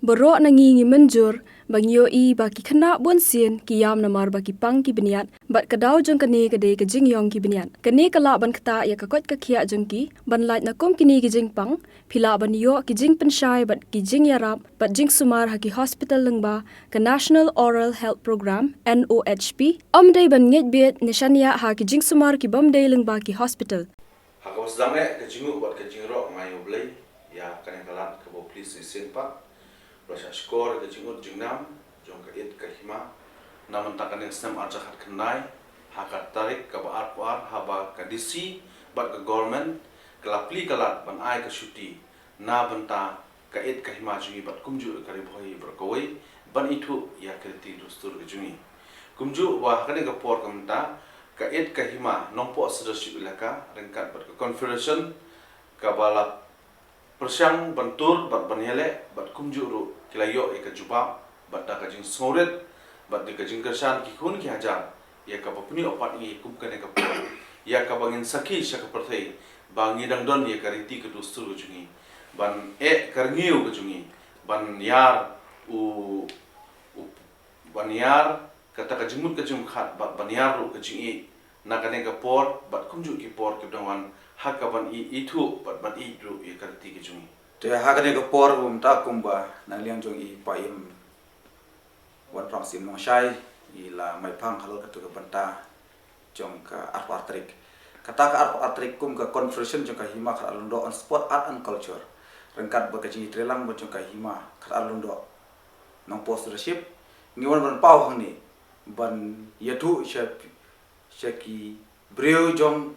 Borok nangi menjur bangyo I baki kena bon sien ki yam namar baki pang ki beniat bat kadau jong kene kede ke jing yong ki beniat kene kala ban kata ya kakot ka khia jong ki ban lait na kom kini ki jing pang phila ban yo ki jing penshai bat ki jing yarap bat jing sumar ha ki hospital lengba ka National Oral Health Program NOHP dei ban nget bet nishania ha ki jing sumar ki dei lengba ki hospital Hakos dange ke jingu bat ke jingro ngayo blai ya kane kalat ke bo please sen pa rasa skor ke jingu jingnam jong ke it ke hima namun takkan yang senam aja hat kenai hakat tarik ke ba arpuar haba ke disi bat ke government kelapli kalat ban ai ke syuti na benta ke it ke hima jingi bat kumju ke Bhoi berkawai ban itu ya kriti dustur ke jingi kumju wah kane ke por kamta kait kahima nompo leadership ilaka rengkat bat ke confederation kabala persyang bentur bat banyele bat kumjuru kilayo e kajuba bat da kajing smoret bat de kajing kersan ki kun ki hajar ya ka papuni opat ni kum kane ka por ya ka bangin saki syak perthai bangi dangdon ya kariti ke dustur jungi ban karngiu ke jungi ban yar u ban yar kata kajimut kajim khat bat ban yar ru kajingi naka nega por bat kumju ki por ki dawan hakaban itu bat bat idru I karti ki jungi te haka nega por ta kumba na liang jong I paim wan prang sim nong shai I la mai pang halol katu ka banta jong ka artrik kata ka artrik kum ka conference jong ka hima ka alundo on sport art and culture rengkat ba ka jingi trelang ba jong ka hima ka alundo nong post leadership ngiwan ban pau hang ni ban yatu Shaki breu jong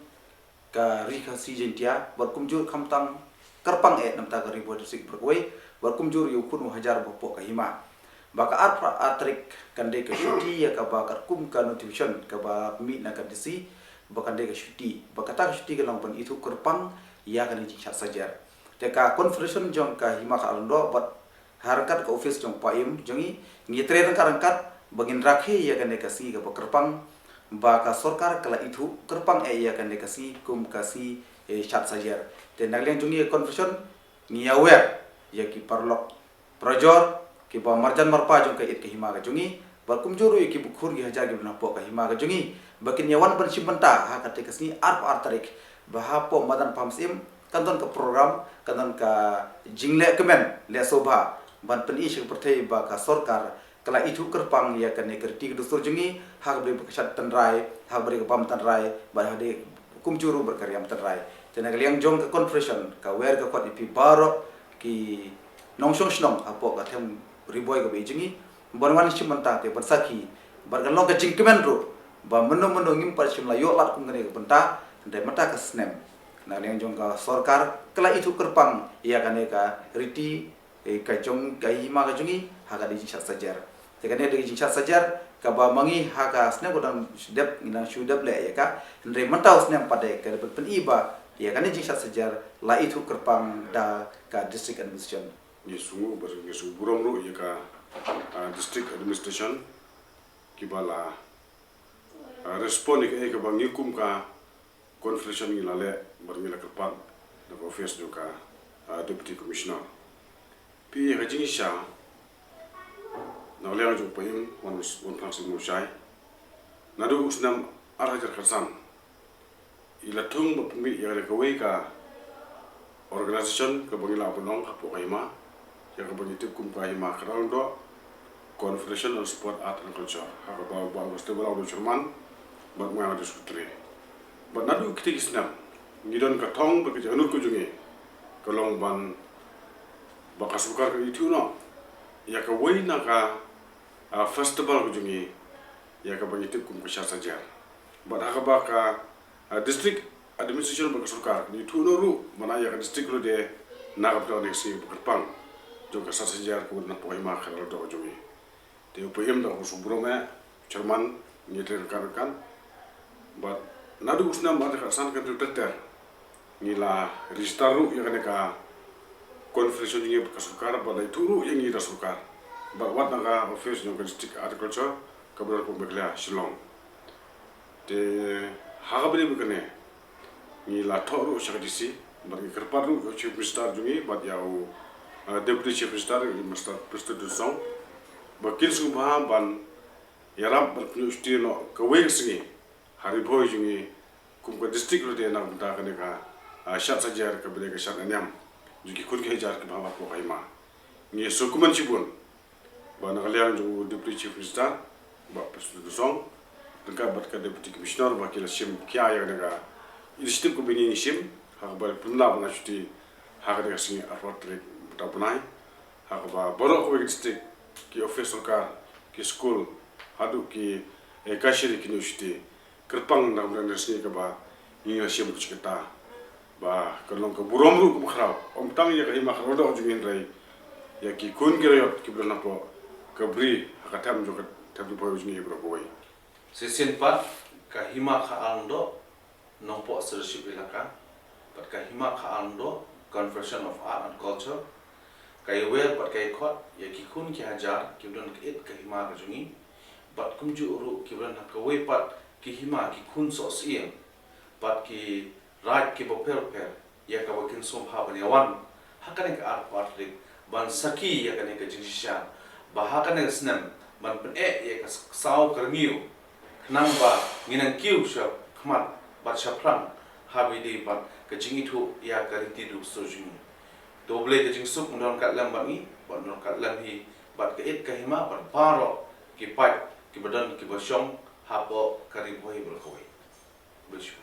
ka rika si jentia berkumjur kamtang kerpang namta ka ribu disik berkawai berkumjur yu kunu hajar bopok ka hima baka atrik kande ka syuti ya ka bakar kum ka notification ka ba mi na ka disi baka kande ka syuti baka ta syuti ka lang pan itu kerpang ya ka ni chat sajar te ka conference jong ka hima ka ando bat harkat ka office jong paim jongi ngitre ka rangkat bagin rakhe ya kande ka si ka kerpang baka sorkar kala itu kerpang ya kan dekasi kum kasi Shad Sajer dan nagliang jungi confusion ngiawer ya ki parlok projor ki ba marjan marpa jong ka it ki hima ka jungi ba kum juru ki bukhur gi haja gi bnapo ka hima ka jungi bakin yawan ban simbanta ha ka tekasi artarik ba hapo madan pamsim kanton ka program kanton ka jingle kemen le sobha ban pen ish perthai ba ka sorkar kala itu kerpang ya kan nekerti dusur jungi hak beri beksat tenrai hak beri kepam tenrai bah hade kumjuru berkaryam tenrai tena kaliang jong ke confession ka wer ka kot ipi baro ki nongsong snong apo ka them riboy ka bejingi bonwan simanta te bersaki bargalong ka jingkemen ro ba meno ngim par simla yo lat kum ngene benta de mata ka snem na kaliang jong ka sorkar kala itu kerpang ya kan ka riti ka jong ka hima ka jungi haka di Shad Sajer tekane de Shad Sajer ka ba mangi haka sne godang dep ina shudap le ya ka ndre mentau sne pade ka pen iba ya kan di Shad Sajer la itu kerpang da ka district administration yesu ber yesu burom ru ya ka district administration kibala respond ke ka bangi kum ka conference ni la le ber ni la kerpang da office du ka deputy commissioner pi ka jingi sha na le ju paim wan praksin mo shai na do usnam arajar kharsan ila tung mi ya le kawai ka organization ka bangila bonong ka po kaima ya ka bangiti kum ka ima kral do conference on sport art and culture ha ka ba gusto ba do Jerman ba mo ya diskutre ba na do kiti isnam ni don ka thong ba ka janur ko jungi ka long ban baka sukar ka itu no ya ka wai na ka festival ko jungi ya ka bangiti kum ka Shad Sajer ba da ka ba ka district administration baka sukar ni itu no ru mana ya ka district ru de na ka to ne si baka pang jo ka Shad Sajer ko na po ma ka ro do jungi te po yem da ko subro me Jerman ni ter kan ba na du usna ma ka san ka ter ni la ristaru ya ka conference ni ka sukar ba dai turu yang ni da sukar ba wat na office no district agriculture ka bro ko begla Shillong te ha bele bukane ni la toru shakdisi ba ni kerparu chief minister jungi ba yau Deputy Chief Minister Mr. President Song bakil sung bah ban yarap ban university no kaweng singi hari Bhoi jungi kum ka district lo de na bynta ka ne ka Shad Sajer ka bele ka Shad anyam juki kun ke jar ka ba ko kaima ngi sukuman chibun ba na kalian ju Deputy Chief Minister ba President Song dengka bat ka Deputy Commissioner bakil sim kya ya ne ka initiative ko bini sim ha ba punla ba na chuti ha ka singi arwat tapunai hakaba borok ko district ki office ka ki school hadu ki kashiri ki university kerpang na university ka ba inga siam chikita ba kalong ka buromru ko khrao om tang ya ka hima khrodo jungin rai ya ki kun ki rayot ki blana po kabri hakatam jo ka tabi boy jungi bro boy Session pat ka hima kha ando nompo leadership ilaka pat ka hima kha ando Conference of Art and Culture kai wer pat kai khot ya ki kun ki hajar ki don it ka hima ka jungi pat kum ju ru ki ran ka we pat ki hima ki kun so siem pat ki right ki bo per ya ka wakin som ha ban yawan hakane ka art part lik ban saki ya kane ka jingsha ba hakane snam ban pen ya ka saw karmiu nang ba nginang kiu sha khmat ba chaplang habi de pat ka jingi thu ya ka riti du so jungi doble ke jing sup non kat lam bangi ban non kat lam hi bat ke it ka hima ban paro ki pat ki badan ki basong hapo kari Bhoi berkoi beshu